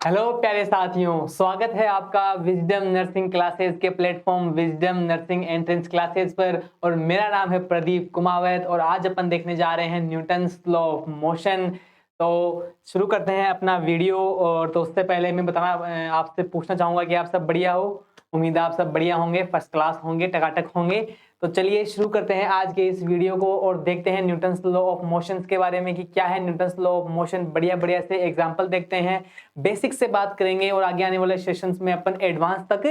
Hello प्यारे साथियों, स्वागत है आपका विजडम नर्सिंग क्लासेस के platform wisdom nursing entrance classes पर। और मेरा नाम है प्रदीप कुमावत और आज अपन देखने जा रहे हैं न्यूटन्स लॉ ऑफ मोशन। तो शुरू करते हैं अपना वीडियो। और तो उससे पहले मैं बताना आपसे पूछना चाहूँगा कि आप सब बढ़िया हो। उम्मीद है आप सब बढ़िया होंगे, फर्स्ट क्लास होंगे, टकाटक होंगे। तो चलिए शुरू करते हैं आज के इस वीडियो को और देखते हैं न्यूटन्स लॉ ऑफ मोशन के बारे में कि क्या है न्यूटन्स लॉ ऑफ मोशन। बढ़िया बढ़िया से एग्जांपल देखते हैं, बेसिक से बात करेंगे और आगे आने वाले सेशंस में अपन एडवांस तक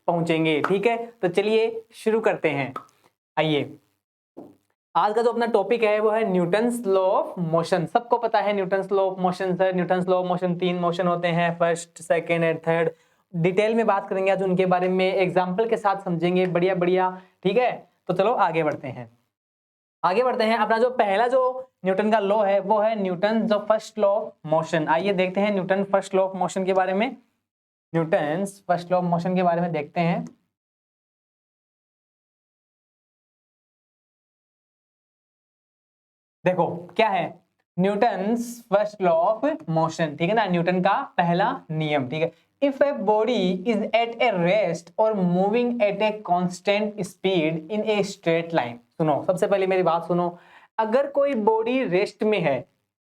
पहुंचेंगे। ठीक है, तो चलिए शुरू करते हैं। आइए, आज का जो अपना टॉपिक है वो है न्यूटन्स लॉ ऑफ मोशन। सबको पता है Newton's law of motion sir. Newton's law of motion 3 motion होते हैं, first, second and third. Detail में बात करेंगे आज उनके बारे में, एग्जाम्पल के साथ समझेंगे बढ़िया बढ़िया। ठीक है, तो चलो आगे बढ़ते हैं। आगे बढ़ते हैं। अपना जो पहला जो न्यूटन का लॉ है वो है न्यूटन जो फर्स्ट लॉ ऑफ मोशन। आइए देखते हैं Newton first law of motion के बारे में। Newton first law of motion के बारे में देखते हैं। देखो क्या है Newton first law of motion. ठीक है ना, न्यूटन का पहला नियम। ठीक है, if a body is at a rest और moving at a constant speed in a straight line. सुनो, सबसे पहले मेरी बात सुनो। अगर कोई बॉडी रेस्ट में है,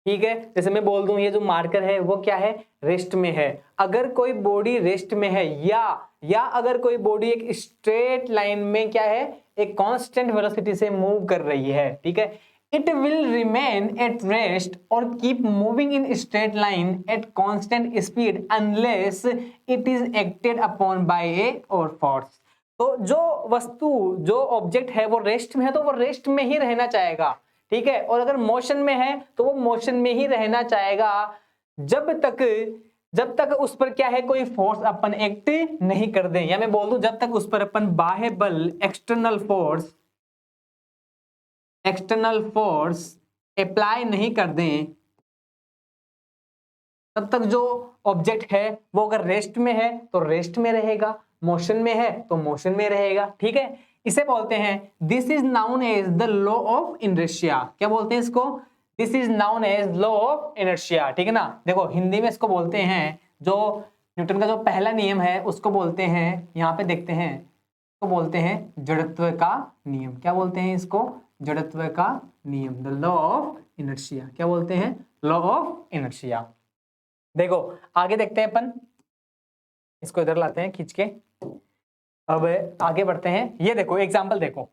ठीक है, जैसे मैं बोल दूं ये जो मार्कर है वो क्या है, रेस्ट में है। अगर कोई बॉडी रेस्ट में है या अगर कोई बॉडी एक स्ट्रेट लाइन में क्या है, एक कांस्टेंट वेलोसिटी से मूव कर रही है, ठीक है, it will remain at rest or keep moving in straight line at constant speed unless it is acted upon by a or force। तो जो वस्तु, जो ऑब्जेक्ट है वो रेस्ट में है तो वो रेस्ट में ही रहना चाहेगा। ठीक है, और अगर मोशन में है तो वो मोशन में ही रहना चाहेगा जब तक उस पर क्या है, कोई फोर्स अपन एक्ट नहीं कर दें। या मैं बोल दूं जब तक उस पर अपन बाह्य बल, एक्सटर्नल फोर्स अप्लाई नहीं कर दें, तब तक जो ऑब्जेक्ट है वो अगर रेस्ट में है तो रेस्ट में रहेगा, मोशन में है तो मोशन में रहेगा। ठीक है, इसे बोलते हैं, this is known as the law of inertia. क्या बोलते हैं इसको? This is known as law of inertia. ठीक है ना, देखो हिंदी में इसको बोलते हैं, जो न्यूटन का जो पहला नियम है उसको बोलते हैं, यहाँ पे देखते हैं, इसको बोलते हैं जड़त्व का नियम। क्या बोलते हैं इसको? जड़त्व का नियम, द लॉ ऑफ इनर्शिया। क्या बोलते हैं? Law of inertia. देखो आगे देखते हैं अपन, इसको इधर लाते हैं खींच के। अब आगे बढ़ते हैं। ये देखो एग्जांपल देखो,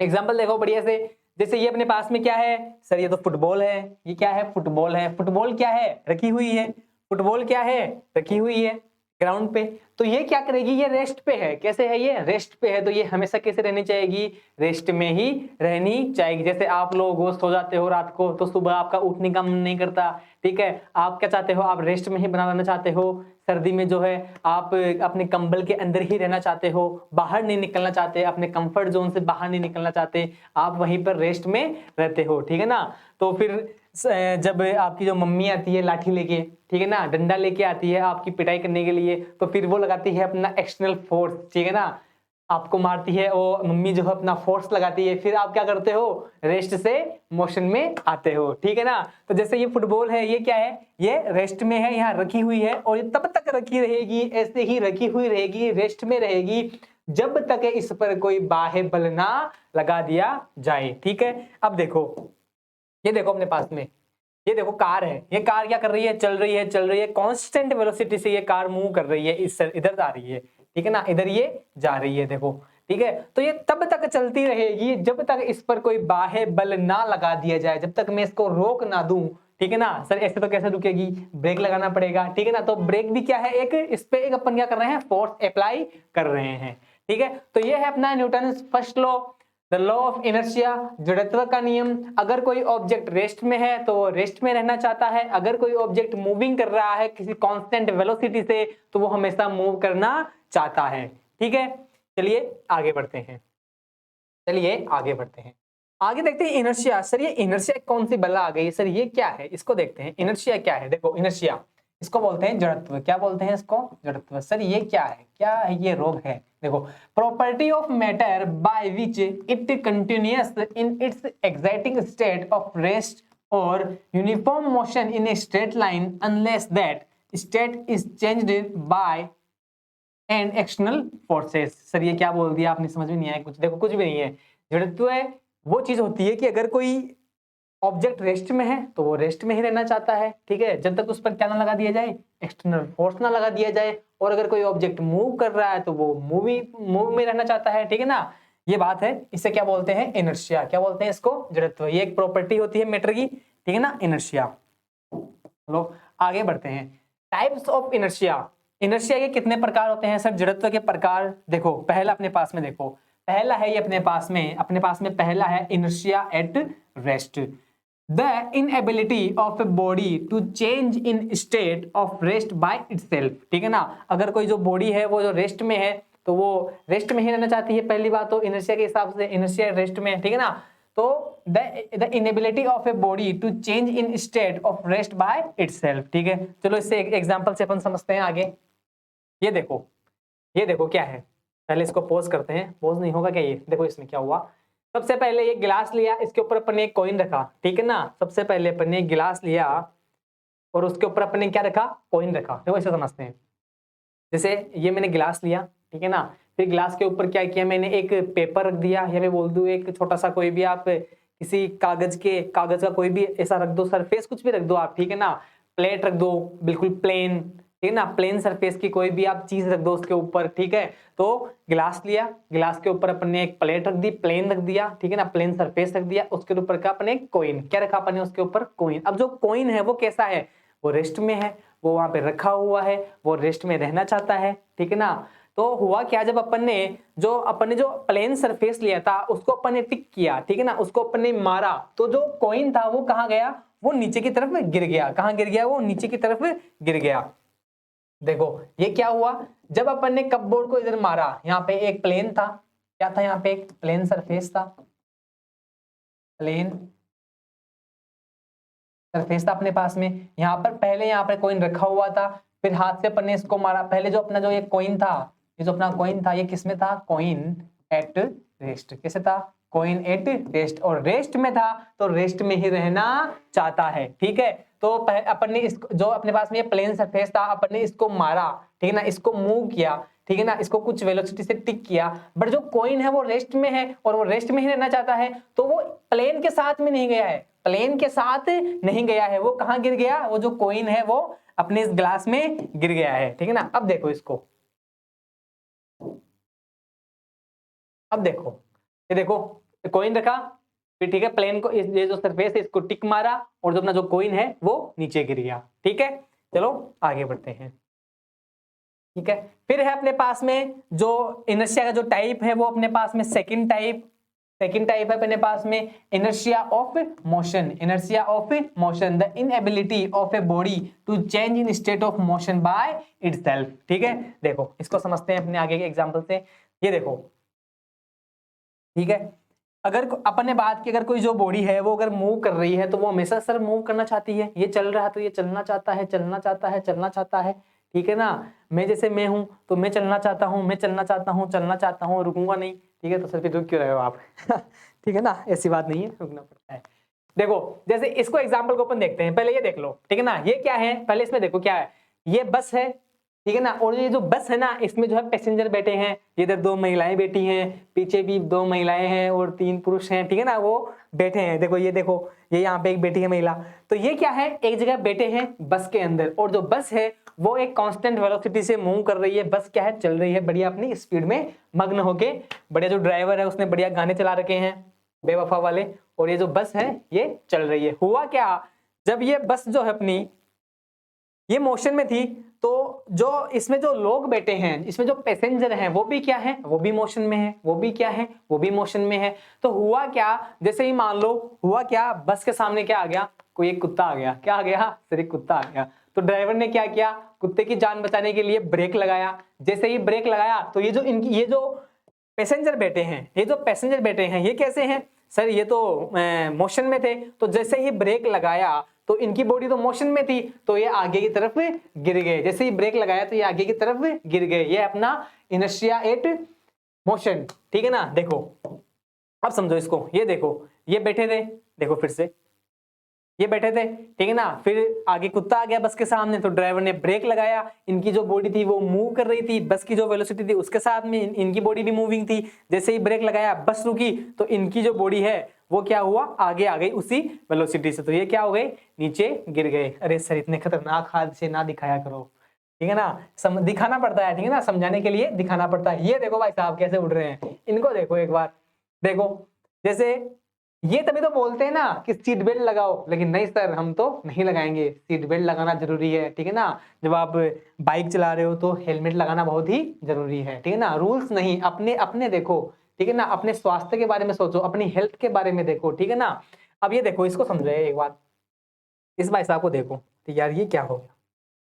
एग्जांपल देखो बढ़िया से। जैसे ये अपने पास में क्या है सर, ये तो फुटबॉल है। ये क्या है? फुटबॉल है। फुटबॉल क्या है? रखी हुई है। फुटबॉल क्या है? रखी हुई है ग्राउंड पे। तो ये क्या करेगी? ये रेस्ट पे है। कैसे है? ये रेस्ट पे है, तो ये हमेशा कैसे रहनी चाहेगी? रेस्ट में ही रहनी चाहेगी। जैसे आप लोग सो जाते हो रात को तो सुबह आपका उठने का मन नहीं करता, ठीक है, आप क्या चाहते हो? आप रेस्ट में ही बना रहना चाहते हो। सर्दी में जो है आप अपने कंबल के अंदर ही रहना चाहते हो, बाहर नहीं निकलना चाहते, अपने कंफर्ट जोन से बाहर नहीं निकलना चाहते, आप वहीं पर रेस्ट में रहते हो। ठीक है ना, तो फिर जब आपकी जो मम्मी आती है लाठी लेके, ठीक है ना, डंडा लेके आती है आपकी पिटाई करने के लिए, तो फिर वो लगाती है अपना एक्सटर्नल फोर्स, ठीक है ना, आपको मारती है, वो मम्मी जो है अपना फोर्स लगाती है, फिर आप क्या करते हो? रेस्ट से मोशन में आते हो। ठीक है ना, तो जैसे ये फुटबॉल है, ये क्या है? ये रेस्ट में है, यहाँ रखी हुई है और ये तब तक रखी रहेगी, ऐसे ही रखी हुई रहेगी, रेस्ट में रहेगी जब तक इस पर कोई बाह्य बल ना लगा दिया जाए। ठीक है, अब देखो, ये देखो अपने पास में, ये देखो कार है। ये कार क्या कर रही है? चल रही है कांस्टेंट वेलोसिटी से ये कार मूव कर रही है, इस इधर जा रही है, ठीक है ना, इधर ये जा रही है, देखो, ठीक है। तो ये तब तक चलती रहेगी जब तक इस पर कोई बाह्य बल ना लगा दिया जाए, जब तक मैं इसको रोक ना दूं। ठीक है ना सर, ऐसे तो कैसे रुकेगी? ब्रेक लगाना पड़ेगा। ठीक है ना, तो ब्रेक भी क्या है? एक इस पे एक अपन क्या कर रहे हैं? फोर्स अप्लाई कर रहे हैं। ठीक है, तो ये है अपना Newton first law, the law of inertia, जड़त्व का नियम। अगर कोई ऑब्जेक्ट रेस्ट में है तो वो रेस्ट में रहना चाहता है, अगर कोई ऑब्जेक्ट मूविंग कर रहा है किसी कांस्टेंट वेलोसिटी से तो वो हमेशा मूव करना चाहता है। ठीक है, चलिए आगे बढ़ते हैं। आगे देखते हैं इनर्शिया। सर ये इनर्शिया कौन सी बला आ गई सर, ये क्या है? इसको देखते हैं, इनर्शिया क्या है। देखो इनर्शिया, इसको बोलते हैं जड़त्व। क्या बोलते हैं इसको? जड़त्व। सर ये क्या है? क्या है ये? रोग है। देखो, property of matter by which it continuous in its exciting state of rest और uniform motion in a straight line unless that state is changed by and external forces. Sir ये क्या बोल दिया आपने, समझ में नहीं आया कुछ। देखो कुछ भी नहीं है, जड़त्व है वो चीज होती है कि अगर कोई ऑब्जेक्ट रेस्ट में है तो वो रेस्ट में ही रहना चाहता है, ठीक है, जब तक उस पर क्या ना लगा दिया जाए, एक्सटर्नल फोर्स ना लगा दिया जाए। और अगर कोई ऑब्जेक्ट मूव कर रहा है तो वो मूव में रहना चाहता है, ठीक है ना। ये बात है, इसे क्या बोलते हैं, इनर्शिया। क्या बोलते हैं इसको, जड़त्व। ये एक प्रॉपर्टी होती है मैटर की, ठीक है ना, इनर्शिया। चलो आगे बढ़ते हैं। Types of inertia. इनर्शिया के कितने प्रकार होते हैं सर, जड़त्व के प्रकार। देखो पहला अपने पास में, देखो पहला है ये अपने पास में पहला है inertia at rest. The inability of a body to change in state of rest by itself, ठीक है ना। अगर कोई जो बॉडी है वो जो रेस्ट में है तो वो रेस्ट में ही रहना चाहती है, पहली बात तो इनर्शिया के हिसाब से, इनर्शिया रेस्ट में है, ठीक है ना। तो the inability of a body to change in state of rest by itself, ठीक है। चलो इससे एग्जांपल से अपन समझते हैं आगे। ये देखो क्या है, पहले इसको पॉज करते हैं, पॉज नहीं होगा क्या, ये देखो इसमें क्या हुआ। सबसे पहले ये गिलास लिया, इसके ऊपर अपन ने एक कॉइन रखा, ठीक है ना। सबसे पहले अपन ने गिलास लिया और उसके ऊपर अपन ने क्या रखा, कॉइन रखा। देखो इसे समझते हैं। जैसे ये मैंने गिलास लिया, ठीक है ना, फिर गिलास के ऊपर क्या किया मैंने, एक पेपर रख दिया, या मैं बोल दूं एक छोटा सा कोई भी, आप किसी कागज का कोई भी ऐसा रख दो, सरफेस कुछ भी रख दो आप, ठीक है ना। प्लेट रख दो बिल्कुल प्लेन, ठीक है ना, प्लेन सरफेस की कोई भी आप चीज रख दो उसके ऊपर, ठीक है। तो गिलास लिया, गिलास के ऊपर अपन ने एक प्लेट रख दी, प्लेन रख दिया, ठीक है ना, प्लेन सरफेस रख दिया, उसके ऊपर का अपन एक कॉइन, क्या रखा अपन ने उसके ऊपर, कॉइन। अब जो कॉइन है वो कैसा है, वो रेस्ट में है, वो वहां पे रखा हुआ है, वो रेस्ट में रहना चाहता है, ठीक है ना। तो हुआ क्या, जब अपन ने जो प्लेन सरफेस लिया था उसको अपन ने टिक किया, ठीक है ना, उसको अपन ने मारा, तो जो कॉइन था वो कहाँ गया, वो नीचे की तरफ गिर गया। कहाँ गिर गया, वो नीचे की तरफ गिर गया। देखो ये क्या हुआ, जब अपन ने कपबोर्ड को इधर मारा, यहाँ पे एक प्लेन था, क्या था, यहाँ पे एक प्लेन सरफेस था, प्लेन सरफेस था अपने पास में। यहाँ पर पहले यहाँ पर कॉइन रखा हुआ था, फिर हाथ से अपन ने इसको मारा। पहले जो अपना जो ये कॉइन था, ये जो अपना कॉइन था, ये किसमें था, कॉइन एट रेस्ट। कैसे था, कॉइन एट रेस्ट, और रेस्ट में था तो रेस्ट में ही रहना चाहता है, ठीक है। तो अपन ने इसको, जो अपने पास में ये प्लेन सरफेस था, अपन ने इसको मारा, ठीक है ना, इसको मूव किया, ठीक है ना, इसको कुछ वेलोसिटी से टिक किया, बट जो कॉइन है वो रेस्ट में है और वो रेस्ट में ही रहना चाहता है, तो वो प्लेन के साथ में नहीं गया है, प्लेन के साथ नहीं गया है, वो कहाँ गिर गया, वो जो कॉइन है वो अपने इस ग्लास में गिर गया है, ठीक है ना। अब देखो इसको, अब देखो, ये देखो कॉइन रखा, फिर ठीक है, प्लेन को ये जो सरफेस है इसको टिक मारा, और जो अपना जो कॉइन है वो नीचे गिर गया, ठीक है। चलो आगे बढ़ते हैं, ठीक है। फिर है अपने पास में जो इनर्शिया का जो टाइप है, वो अपने पास में सेकंड टाइप है अपने पास में, inertia of motion. Inertia of motion, the inability of a body to change in state of motion by itself, ठीक है। देखो इसको समझते हैं अपने आगे के एग्जांपल से। ये देखो, ठीक है, अगर अपन ने बात की, अगर कोई जो बॉडी है वो अगर मूव कर रही है तो वो हमेशा सर मूव करना चाहती है। ये चल रहा है तो ये चलना चाहता है, चलना चाहता है, चलना चाहता है, ठीक है ना। मैं जैसे मैं हूं तो मैं चलना चाहता हूं, मैं चलना चाहता हूं, चलना चाहता हूं, रुकूंगा नहीं, ठीक है। तो सर फिर रुक क्यों रहे हो आप ठीक है ना, ऐसी बात नहीं है, रुकना पड़ता है। देखो जैसे इसको एग्जाम्पल को अपन देखते हैं, पहले ये देख लो, ठीक है ना। ये क्या है, पहले इसमें देखो क्या है, ये बस है, ठीक है ना, और ये जो बस है ना, इसमें जो है पैसेंजर बैठे हैं, इधर दो महिलाएं बैठी हैं, पीछे भी दो महिलाएं हैं और तीन पुरुष हैं, ठीक है ना, वो बैठे हैं। देखो ये यहाँ पे एक बैठी है महिला। तो ये क्या है, एक जगह बैठे हैं बस के अंदर, और जो बस है वो एक कांस्टेंट वेलोसिटी से मूव कर रही है। बस क्या है, चल रही है बढ़िया अपनी स्पीड में मग्न होके। बढ़िया जो ड्राइवर है उसने बढ़िया गाने चला रखे हैं बेवफा वाले, और ये जो बस है ये चल रही है। हुआ क्या, जब ये बस जो है अपनी ये मोशन में थी, तो जो इसमें जो लोग बैठे हैं, इसमें जो पैसेंजर हैं, वो भी क्या है, वो भी मोशन में है, वो भी क्या है, वो भी मोशन में है। तो हुआ क्या, जैसे ही मान लो हुआ क्या, बस के सामने क्या आ गया, कोई एक कुत्ता आ गया। क्या आ गया, सिर्फ कुत्ता आ गया। तो ड्राइवर ने क्या किया, कुत्ते की जान बचाने के लिए ब्रेक लगाया। जैसे ही ब्रेक लगाया तो ये जो पैसेंजर बैठे हैं, ये कैसे हैं सर, ये तो मोशन में थे। तो जैसे ही ब्रेक लगाया तो इनकी बॉडी तो मोशन में थी, तो ये आगे की तरफ गिर गए। जैसे ही ब्रेक लगाया तो ये आगे की तरफ गिर गए। ये अपना इनर्शिया एट मोशन, ठीक है ना। देखो अब समझो इसको, ये देखो ये बैठे थे, देखो फिर से ये बैठे थे, ठीक है ना। फिर आगे कुत्ता आ गया बस के सामने, तो ड्राइवर ने ब्रेक लगाया, इनकी जो बॉडी थी वो मूव कर रही थी, बस की जो वेलोसिटी थी उसके साथ में इनकी बॉडी भी मूविंग थी। जैसे ही ब्रेक लगाया बस रुकी, तो इनकी जो बॉडी है वो क्या हुआ, आगे आ गई उसी वेलोसिटी से, तो ये क्या हो गए, नीचे गिर गए। अरे सर इतने खतरनाक हादसे ना दिखाया करो, ठीक है ना, दिखाना पड़ता है, ठीक है ना, समझाने के लिए दिखाना पड़ता है। ये देखो भाई साहब कैसे उड़ रहे हैं, इनको देखो एक बार, देखो जैसे ये तभी तो बोलते हैं ना कि सीट बेल्ट लगाओ, लेकिन नहीं सर हम तो नहीं लगाएंगे, सीट बेल्ट लगाना जरूरी है, ठीक है ना। जब आप बाइक चला रहे हो तो हेलमेट लगाना बहुत ही जरूरी है, ठीक है ना। रूल्स नहीं, अपने अपने देखो, ठीक है ना, अपने स्वास्थ्य के बारे में सोचो, अपनी हेल्थ के बारे में देखो, ठीक है ना। अब ये देखो, इसको समझो एक बात, इस भाई साहब को देखो, तो यार ये क्या हो गया,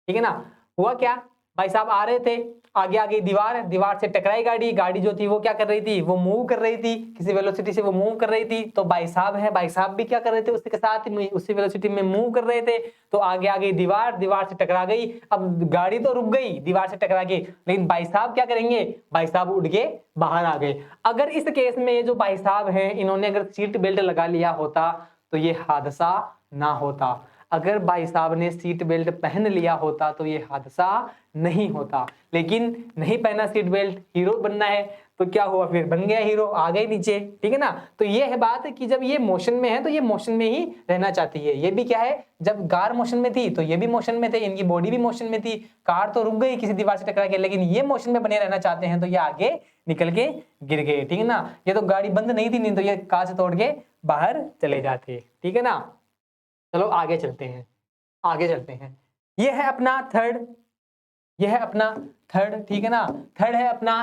ठीक है ना। हुआ क्या, भाई साहब आ रहे थे, आगे आगे दीवार, दीवार से टकराई गाड़ी, गाड़ी जो थी वो क्या कर रही थी, वो मूव कर रही थी, किसी वेलोसिटी से वो मूव कर रही थी। तो भाई साहब है, भाई साहब भी क्या कर रहे थे, उसके साथ में उसी वेलोसिटी में मूव कर रहे थे। तो आगे आगे दीवार, दीवार से टकरा गई, अब गाड़ी तो रुक गई दीवार से टकरा के, लेकिन भाई साहब क्या करेंगे, भाई साहब उड़ के बाहर आ गए। अगर इस केस में ये जो भाई साहब हैं, इन्होंने अगर सीट बेल्ट लगा लिया होता तो ये हादसा ना होता। अगर भाई साहब ने सीट बेल्ट पहन लिया होता तो ये हादसा नहीं होता, लेकिन नहीं पहना सीट बेल्ट, हीरो बनना है तो क्या हुआ, फिर बन गया हीरो, आ गए नीचे, ठीक है ना। तो ये है बात कि जब ये मोशन में है तो ये मोशन में ही रहना चाहती है। ये भी क्या है, जब कार मोशन में थी तो ये भी मोशन में थे, इनकी बॉडी भी मोशन में थी। कार तो रुक गई किसी दीवार से टकरा के, लेकिन ये मोशन में बने रहना चाहते हैं, तो ये आगे निकल के गिर गए, ठीक है ना। ये तो गाड़ी बंद नहीं थी, नहीं तो ये कांच तोड़ के बाहर चले जाते, ठीक है ना। चलो आगे चलते हैं, आगे चलते हैं। ये है अपना थर्ड, ये है अपना थर्ड, ठीक है ना। थर्ड है अपना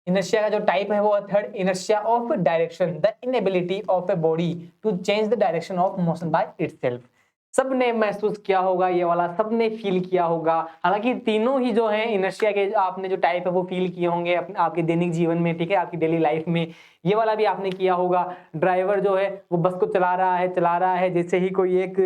इनर्शिया का जो टाइप है वो third, inertia of direction, the inability of a body to change the direction of motion by itself. सबने महसूस किया होगा ये वाला, सबने फील किया होगा। हालांकि तीनों ही जो है इनर्शिया के आपने जो टाइप है वो फील किए होंगे अपने आपके दैनिक जीवन में, ठीक है, आपकी डेली लाइफ में। ये वाला भी आपने किया होगा। ड्राइवर जो है वो बस को चला रहा है, जैसे ही कोई एक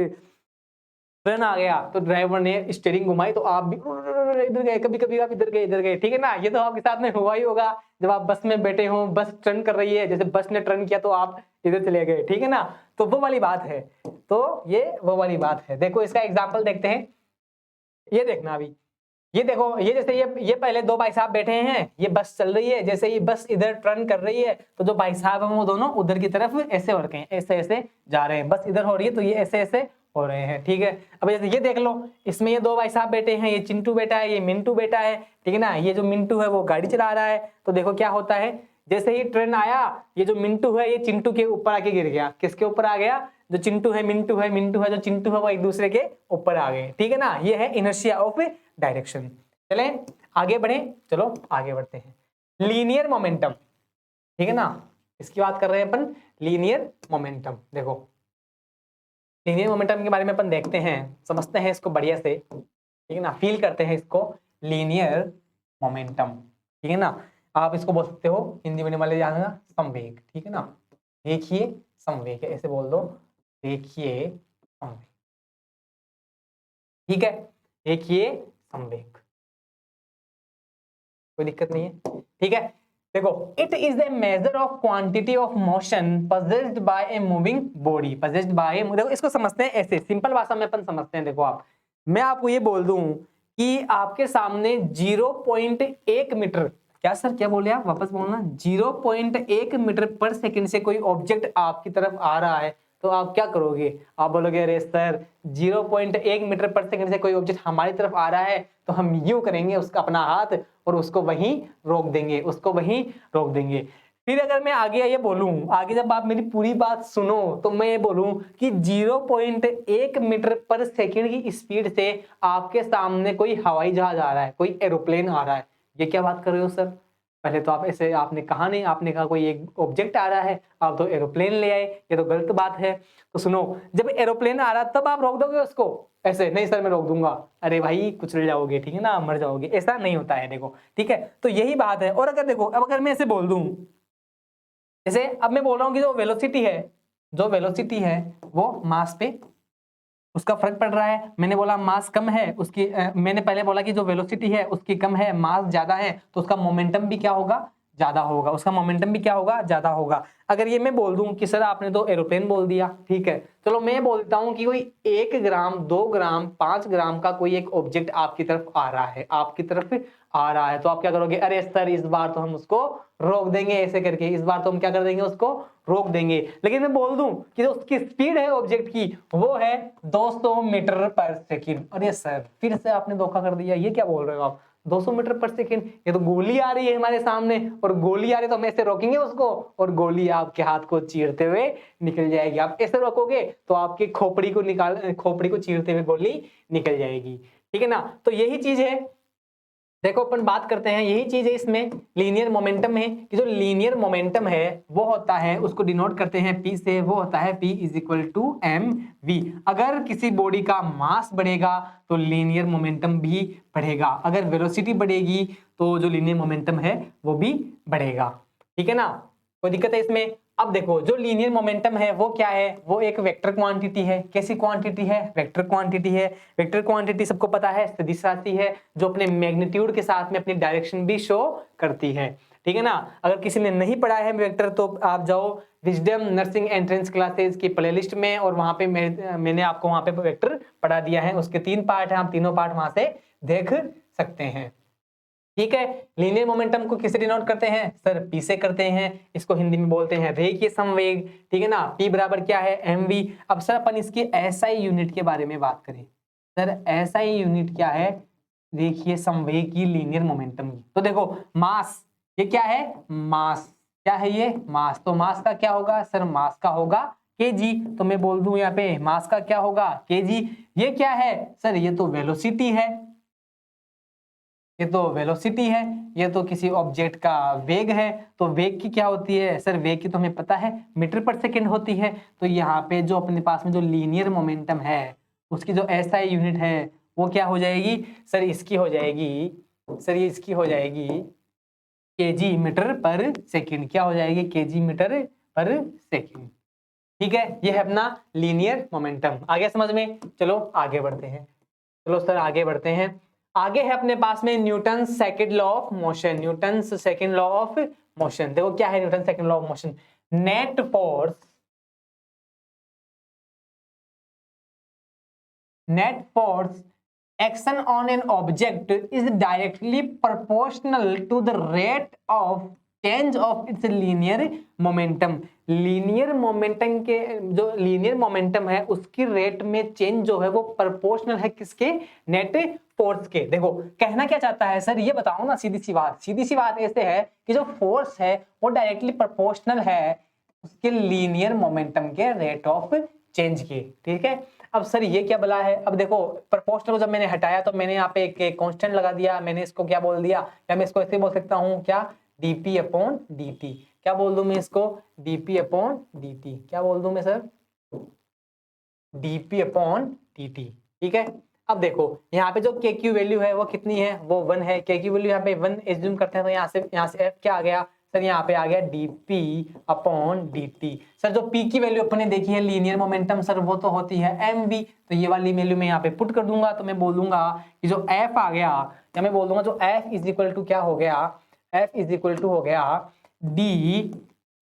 ट्रेन आ गया तो ड्राइवर ने स्टीयरिंग घुमाई तो आप भी इधर गए, कभी कभी आप इधर गए, ठीक है ना। ये तो आपके साथ में हुआ ही होगा जब आप बस में बैठे हो, बस टर्न कर रही है, जैसे बस ने टर्न किया तो आप इधर चले गए, ठीक है ना। तो वो वाली बात है, तो ये वो वाली बात है। देखो इसका एग्जाम्पल देखते हैं, ये देखना अभी, ये देखो, ये जैसे ये पहले दो भाई साहब बैठे हैं, ये बस चल रही है, जैसे ये बस इधर टर्न कर रही है तो जो भाई साहब हैं वो दोनों उधर की तरफ ऐसे हो रखे हैं, ऐसे ऐसे जा रहे हैं। बस इधर हो रही है तो ये ऐसे ऐसे हो रहे हैं, ठीक है। अब जैसे ये देख लो, इसमें ये दो भाई साहब बैठे हैं, ये चिंटू बेटा है, ये मिंटू बेटा है, ठीक है ना। ये जो मिंटू है वो गाड़ी चला रहा है, तो देखो क्या होता है, जैसे ही ट्रेन आया, ये जो मिंटू है ये चिंटू के ऊपर आके गिर गया। किसके ऊपर आ गया, जो चिंटू है, मिंटू है, मिंटू है, जो चिंटू है वो एक दूसरे के ऊपर आ गए, ठीक है ना। ये है इनर्शिया ऑफ डायरेक्शन। चलें आगे बढ़े, चलो आगे बढ़ते हैं। लीनियर मोमेंटम, ठीक है ना, इसकी बात कर रहे हैं अपन, लीनियर मोमेंटम। देखो लीनियर मोमेंटम के बारे में अपन देखते हैं, समझते हैं इसको बढ़िया से, ठीक है ना, फील करते हैं इसको, लीनियर मोमेंटम, ठीक है ना। आप इसको बोल सकते हो हिंदी मीडियम वाले जानना संवेग, ठीक है ना। देखिए संवेग, ऐसे बोल दो, देखिए संवेग, ठीक है, देखिए संवेग, कोई दिक्कत नहीं है, ठीक है। देखो it is a measure of quantity of motion possessed by a moving body, possessed by a, देखो इसको समझते हैं ऐसे, सिंपल भाषा में अपन समझते हैं। देखो आप, मैं आपको ये बोल दूं कि आपके सामने 0.1 मीटर, क्या सर क्या बोले आप, वापस बोलना, 0.1 मीटर पर सेकंड से कोई ऑब्जेक्ट आपकी तरफ आ रहा है तो आप क्या करोगे, आप बोलोगे अरे सर 0.1 मीटर पर सेकंड से कोई ऑब्जेक्ट हमारी तरफ आ रहा है तो हम यूं करेंगे उसका अपना हाथ और उसको वहीं रोक देंगे, उसको वहीं रोक देंगे। फिर अगर मैं आगे ये बोलूं, आगे जब आप मेरी पूरी बात सुनो तो मैं ये बोलूं कि 0.1 मीटर पर सेकंड की स्पीड से आपके सामने कोई हवाई जहाज आ रहा है, कोई एरोप्लेन आ रहा है, ये क्या बात कर रहे हो सर। पहले तो आप ऐसे आपने कहा नहीं, आपने कहा कोई एक ऑब्जेक्ट आ रहा है, आप तो एरोप्लेन ले आए, ये तो गलत बात है। तो सुनो, जब एरोप्लेन आ रहा तब आप रोक दोगे उसको, ऐसे नहीं सर मैं रोक दूंगा, अरे भाई कुचल जाओगे, ठीक है ना, मर जाओगे, ऐसा नहीं होता है। देखो ठीक है, तो यही बात है। और अगर देखो, अब अगर मैं ऐसे बोल दूं, जैसे अब मैं बोल रहा हूँ कि जो वेलोसिटी है वो मास पे उसका फर्क पड़ रहा है। मैंने बोला मास कम है उसकी, मैंने पहले बोला कि जो वेलोसिटी है उसकी कम है, मास ज्यादा है, तो उसका मोमेंटम भी क्या होगा, ज्यादा होगा, उसका मोमेंटम भी क्या होगा, ज्यादा होगा। अगर ये मैं बोल दूं कि सर आपने तो एरोप्लेन बोल दिया, ठीक है, चलो मैं बोलता हूं कि कोई 1 ग्राम 2 ग्राम 5 ग्राम का कोई एक ऑब्जेक्ट आपकी तरफ आ रहा है, आपकी तरफ आ रहा है, तो आप क्या करोगे, अरे सर इस बार तो हम उसको रोक देंगे, ऐसे करके इस बार तो हम क्या कर देंगे, उसको रोक देंगे। लेकिन मैं बोल दूं कि जो उसकी स्पीड है ऑब्जेक्ट की वो है 200 मीटर पर सेकंड, अरे सर फिर से आपने धोखा कर दिया, ये क्या बोल रहे हो आप, 200 मीटर पर सेकंड, ये तो गोली आ रही है हमारे सामने, और गोली आ रही है तो हम ऐसे रोकेंगे उसको, और गोली आपके हाथ को चीरते हुए निकल जाएगी। आप ऐसे रोकोगे तो आपकी खोपड़ी को चीरते हुए गोली निकल जाएगी, ठीक है ना। तो यही चीज है, देखो अपन बात करते हैं, यही चीज है इसमें लीनियर मोमेंटम में, कि जो लीनियर मोमेंटम है वो होता है, उसको डिनोट करते हैं P से, वो होता है P is equal to mv। अगर किसी बॉडी का मास बढ़ेगा तो लीनियर मोमेंटम भी बढ़ेगा, अगर वेलोसिटी बढ़ेगी तो जो लीनियर मोमेंटम है वो भी बढ़ेगा, ठीक है ना, कोई दिक्कत है इसमें। अब देखो जो लीनियर मोमेंटम है वो क्या है, वो एक वेक्टर क्वांटिटी है। कैसी क्वांटिटी है, वेक्टर क्वांटिटी है। वेक्टर क्वांटिटी सबको पता है सदिश राशि है, जो अपने मैग्नीट्यूड के साथ में अपनी डायरेक्शन भी शो करती है, ठीक है ना। अगर किसी ने नहीं पढ़ा है वेक्टर तो आप जाओ विजडम नर्सिंग एंट्रेंस क्लासेस की प्लेलिस्ट में, और वहां पे मैंने आपको वहां पे वेक्टर पढ़ा दिया है, उसके 3 पार्ट है, आप तीनों पार्ट वहां से देख सकते हैं, ठीक है। लीनियर मोमेंटम को किससे डिनोट करते हैं, सर P से करते हैं, इसको हिंदी में बोलते हैं रेखीय संवेग, ठीक है ना। P बराबर क्या है, mv। अब सर अपन इसकी एसआई यूनिट के बारे में बात करें, सर एसआई यूनिट क्या है, रेखीय संवेग की लीनियर मोमेंटम की। तो देखो मास, ये क्या है, मास, क्या है ये, मास, तो मास का क्या होगा, सर मास का होगा kg, तो मैं बोल दूं यहाँ पे मास का क्या होगा, kg। ये क्या है, सर ये तो वेलोसिटी है, ये तो वेलोसिटी है, ये तो किसी ऑब्जेक्ट का वेग है, तो वेग की क्या होती है, सर वेग की तो हमें पता है मीटर पर सेकंड होती है। तो यहाँ पे जो अपने पास में जो लीनियर मोमेंटम है उसकी जो एसआई यूनिट है वो क्या हो जाएगी, सर इसकी हो जाएगी, सर ये इसकी हो जाएगी केजी मीटर पर सेकंड, क्या हो जाएगी, केजी मीटर पर सेकंड, ठीक है। ये है अपना लीनियर मोमेंटम, आ गया समझ में। चलो आगे बढ़ते हैं, चलो सर आगे बढ़ते हैं। आगे है अपने पास में Newton second law of motion, Newton second law of motion. देखो क्या है Newton second law of motion, net force action on an object is directly proportional to the rate of change of its linear momentum. Linear momentum के जो linear momentum है उसकी rate में change जो है वो प्रोपोर्शनल है किसके, नेट फोर्स के। देखो कहना क्या चाहता है सर, ये बताओ ना, सीधी सी बात, सीधी सी बात ऐसे है कि जो फोर्स है वो डायरेक्टली प्रोपोर्शनल है उसके लीनियर मोमेंटम के रेट ऑफ चेंज की, ठीक है। अब सर ये क्या बला है, अब देखो प्रोपोर्शनल को जब मैंने हटाया तो मैंने यहाँ पे एक कांस्टेंट लगा दिया, मैंने इसको क्या बोल दिया, या मैं इसको ऐसे बोल सकता हूँ क्या, dp अपॉन dt, क्या बोल दूं मैं इसको, dp अपॉन dt, क्या बोल दूं मैं सर, dp अपॉन dt, ठीक है। अब देखो यहाँ पे जो k की वैल्यू है वो कितनी है, वो 1 है, k की वैल्यू यहाँ पे 1 एज्यूम करते हैं, तो यहाँ से f क्या आ गया, सर यहाँ पे आ गया dp अपॉन dt। सर जो p की वैल्यू अपने देखी है लीनियर मोमेंटम, सर वो तो होती है mv, तो ये वाली वैल्यू मैं यहाँ पे पुट कर दूंगा, तो मैं बोल दूंगा कि जो f आ गया, या मैं बोल दूंगा जो f इज इक्वल टू क्या हो गया, f इज इक्वल टू हो गया d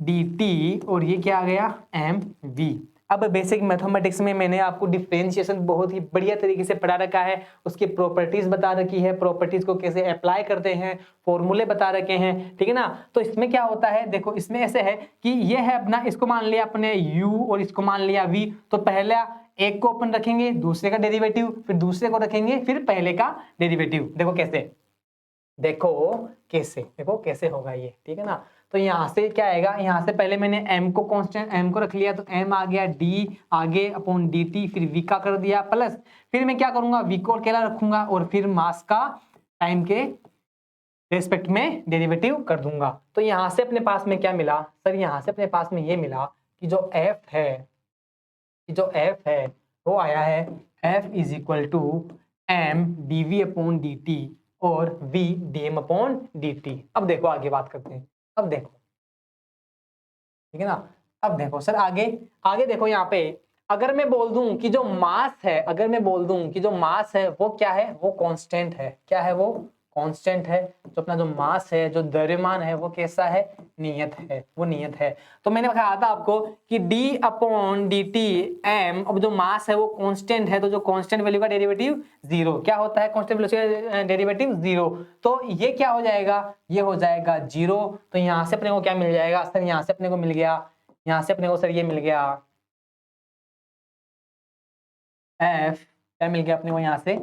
dt, और ये क्या आ गया mv। अब बेसिक मैथमेटिक्स में मैंने आपको डिफरेंशिएशन बहुत ही बढ़िया तरीके से पढ़ा रखा है, उसकी प्रॉपर्टीज बता रखी है, प्रॉपर्टीज को कैसे अप्लाई करते हैं, फॉर्मूले बता रखे हैं, ठीक है ना। तो इसमें क्या होता है, देखो इसमें ऐसे है कि ये है अपना, इसको मान लिया अपने u और इसको मान लिया v, तो पहला एक को अपन रखेंगे, दूसरे का डेरिवेटिव, फिर दूसरे को रखेंगे, फिर पहले का डेरिवेटिव। देखो कैसे, देखो कैसे होगा ये, ठीक है ना। तो यहाँ से क्या आएगा, यहाँ से पहले मैंने m को कांस्टेंट m को रख लिया, तो m आ गया d आगे अपॉन dt, फिर v का कर दिया प्लस, फिर मैं क्या करूंगा v को अकेला रखूंगा, और फिर मास का टाइम के रेस्पेक्ट में डेरिवेटिव कर दूंगा। तो यहाँ से अपने पास में क्या मिला, सर यहाँ से अपने पास में ये मिला कि जो f है वो आया है f is equal to m dv upon dt और v dm अपॉन dt। अब देखो आगे बात करते हैं, अब देखो, ठीक है ना। अब देखो सर आगे देखो यहाँ पे, अगर मैं बोल दूं कि जो मास है, अगर मैं बोल दूं कि जो मास है वो क्या है, वो कांस्टेंट है, क्या है वो कांस्टेंट है, जो अपना जो मास है, जो द्रव्यमान है वो कैसा है, नियत है, वो नियत है। तो मैंने कहा था आपको कि d/dt m, अब जो मास है वो कांस्टेंट है, तो जो कांस्टेंट वैल्यू का डेरिवेटिव 0, क्या होता है कांस्टेंट वैल्यू का डेरिवेटिव 0, तो ये क्या हो जाएगा, ये हो जाएगा 0। तो यहाँ से अपने को क्या मिल जाएगा सर, यहाँ से अपने को मिल गया, यहाँ से अपने को सर ये मिल गया f, क्या मिल गया अपने को यहाँ से,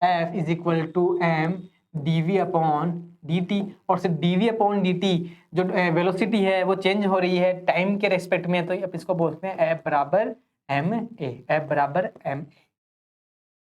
f is equal to m dv/dt, और सिर्फ dv/dt जो वेलोसिटी है वो चेंज हो रही है टाइम के रेस्पेक्ट में, तो अब इसको बोलते हैं f बराबर ma, f बराबर ma।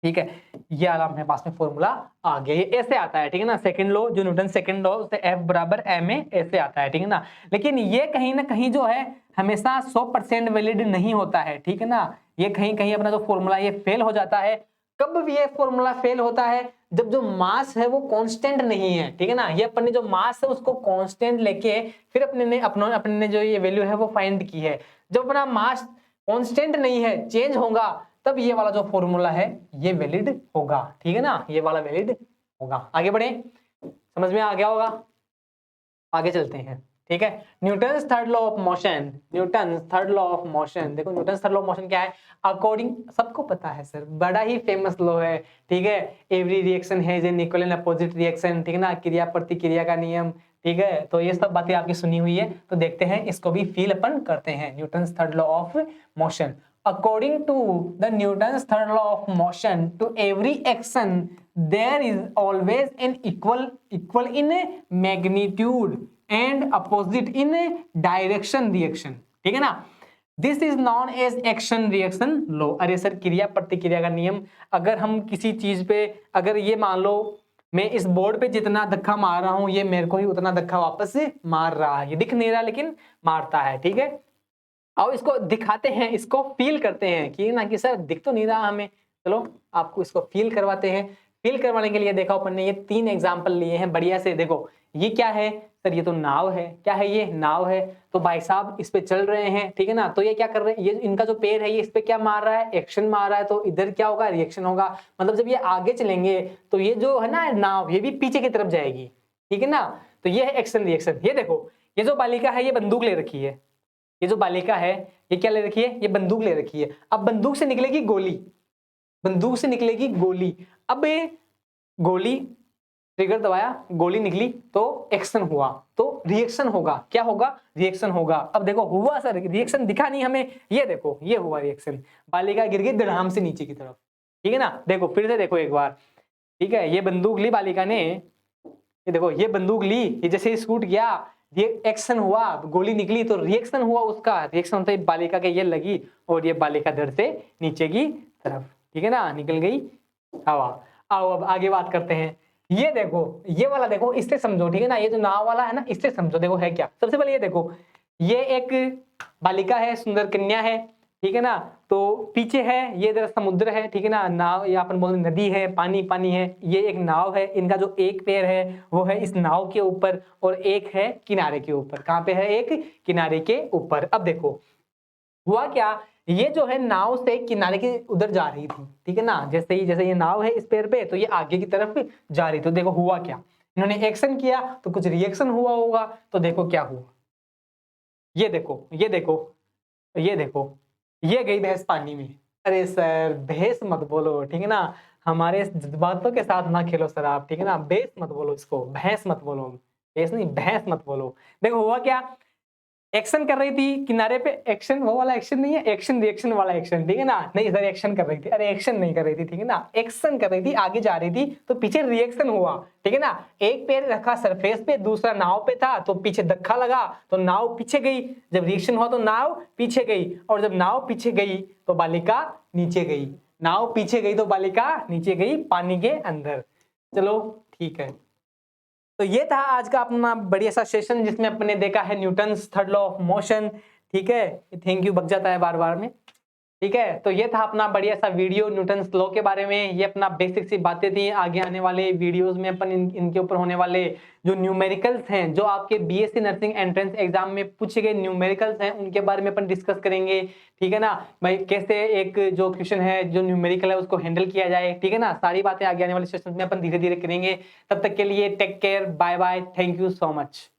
ठीक है, ये वाला अपने पास में फॉर्मूला आ गया, ये ऐसे आता है, ठीक है ना, सेकंड लॉ जो न्यूटन सेकंड लॉ उससे f बराबर ma ऐसे आता है, ठीक है ना। लेकिन ये कहीं ना कहीं जो है हमेशा 100% वैलिड नहीं होता है, ठीक है ना, ये कहीं कहीं अपना जो फॉर्मूला ये फेल हो जाता है। कब भी ये फॉर्मूला फेल होता है, जब जो मास है वो कांस्टेंट नहीं है, ठीक है ना, ये अपने जो मास है उसको कांस्टेंट लेके फिर अपने ने जो ये वैल्यू है वो फाइंड की है। जब अपना मास कांस्टेंट नहीं है, चेंज होगा, तब ये वाला जो फॉर्मूला है ये वैलिड होगा, ठीक है ना, ये वाला वैलिड होगा। आगे बढ़े, समझ में आ गया होगा, आगे चलते हैं, ठीक है। Newton's third law of motion, Newton's third law of motion, देखो Newton's third law of motion क्या है, अकॉर्डिंग, सबको पता है सर, बड़ा ही फेमस लॉ है, ठीक है, every reaction has an equal and opposite reaction, ठीक है ना, क्रिया प्रतिक्रिया का नियम, ठीक है, तो ये सब बातें आपकी सुनी हुई है, तो देखते हैं इसको भी फील अपन करते हैं। Newton's third law of motion, according to the Newton's third law of motion, to every action there is always an equal in magnitude and opposite in direction reaction, ठीक है ना। This is known as action reaction law. अरे sir, क्रिया प्रतिक्रिया का नियम, अगर हम किसी चीज पे, अगर ये मान लो मैं इस बोर्ड पे जितना धक्का मार रहा हूं, ये मेरे को ही उतना धक्का वापस मार रहा है, ये दिख नहीं रहा लेकिन मारता है, ठीक है। और इसको दिखाते हैं, इसको फील करते हैं कि ना कि सर दिख तो नहीं रहा हमें, चलो आपको इसको फील करवाते हैं। फील करवाने के लिए देखो अपन ने ये 3 एग्जांपल लिए हैं बढ़िया से। देखो ये क्या है सर, ये तो नाव है, क्या है ये, नाव है। तो भाई साहब इस पे चल रहे हैं, ठीक है ना, तो ये क्या कर रहे हैं, ये इनका जो पैर है ये इस पे क्या मार रहा है, एक्शन मार रहा है, तो इधर क्या होगा, रिएक्शन होगा। मतलब जब ये आगे चलेंगे तो ये जो है ना नाव, ये भी पीछे की तरफ जाएगी, ठीक है ना, तो ये है एक्शन रिएक्शन। ये देखो, ये जो बालिका है ये बंदूक ले रखी है, ये जो बालिका है ये क्या ले रखी है, ये बंदूक ले रखी है। अब बंदूक से निकलेगी गोली, बंदूक से निकलेगी गोली। अब ये गोली, ट्रिगर दबाया, गोली निकली तो एक्शन हुआ, तो रिएक्शन होगा, क्या होगा, रिएक्शन होगा। अब देखो हुआ सर, रिएक्शन दिखा नहीं हमें, ये देखो ये हुआ रिएक्शन, बालिका गिर गई धड़ाम से नीचे की तरफ, ठीक है ना। देखो फिर से देखो एक बार, ठीक है, ये बंदूक ली बालिका ने, ये देखो ये बंदूक ली, ये जैसे शूट किया, ये एक्शन हुआ, गोली निकली तो रिएक्शन हुआ, उसका रिएक्शन होता है बालिका के ये लगी और ये बालिका धड़ से नीचे की तरफ, ठीक है ना, निकल गई हवा। आओ अब आगे बात करते हैं। ये देखो, ये वाला देखो, इससे समझो, ठीक है ना, ये जो नाव वाला है ना, इससे समझो। देखो है क्या, सबसे पहले ये देखो, ये एक बालिका है, सुंदर कन्या है, ठीक है ना, तो पीछे है ये इधर समुद्र है, ठीक है ना, नाव या अपन बोलते नदी है, पानी पानी है, ये एक नाव है, इनका जो एक पैर है वो है इस नाव के ऊपर और एक है किनारे के ऊपर। कहाँ पे है, एक किनारे के ऊपर। अब देखो हुआ क्या, ये जो है नाव से किनारे के उधर जा रही थी, ठीक है ना, जैसे ये नाव है इस पैर पे, तो ये आगे की तरफ जा रही। तो देखो हुआ क्या, इन्होंने एक्शन किया तो कुछ रिएक्शन हुआ होगा, तो देखो क्या हुआ, ये देखो ये देखो ये देखो, ये गई भैंस पानी में। अरे सर भैंस मत बोलो, ठीक है ना, हमारे जज्बातों के साथ ना खेलो सर आप, ठीक है ना, भैंस मत बोलो, इसको भैंस मत बोलो, भैंस नहीं भैंस मत बोलो। देखो हुआ क्या, एक्शन कर रही थी किनारे पे, एक्शन वो वाला एक्शन नहीं है, एक्शन रिएक्शन वाला एक्शन, ठीक है ना, नहीं सर एक्शन कर रही थी, अरे एक्शन नहीं कर रही थी, ठीक है ना, एक्शन कर रही थी, आगे जा रही थी तो पीछे रिएक्शन हुआ, ठीक है ना, एक पैर रखा सरफेस पे, दूसरा नाव पे था, तो पीछे धक्का लगा तो नाव पीछे गई, जब रिएक्शन हुआ तो नाव पीछे गई, और जब नाव पीछे गई तो बालिका नीचे गई, नाव पीछे गई तो बालिका नीचे गई पानी के अंदर। चलो ठीक है, तो ये था आज का अपना बढ़िया सा सेशन जिसमें अपने देखा है Newton's third law of motion, ठीक है। थैंक यू, बक जाता है बार बार में। ठीक है, तो ये था अपना बढ़िया सा वीडियो न्यूटन्स लॉ के बारे में। ये अपना बेसिक सी बातें थी। आगे आने वाले वीडियोस में अपन इनके ऊपर होने वाले जो न्यूमेरिकल्स हैं, जो आपके बीएससी नर्सिंग एंट्रेंस एग्जाम में पूछे गए न्यूमेरिकल्स हैं, उनके बारे में अपन डिस्कस करेंगे। ठीक है ना भाई, कैसे एक जो क्वेश्चन है जो न्यूमेरिकल है उसको हैंडल किया जाए। ठीक है ना, सारी बातें आगे आने वाले सेशन में अपन धीरे धीरे करेंगे। तब तक के लिए take care, bye bye, thank you so much.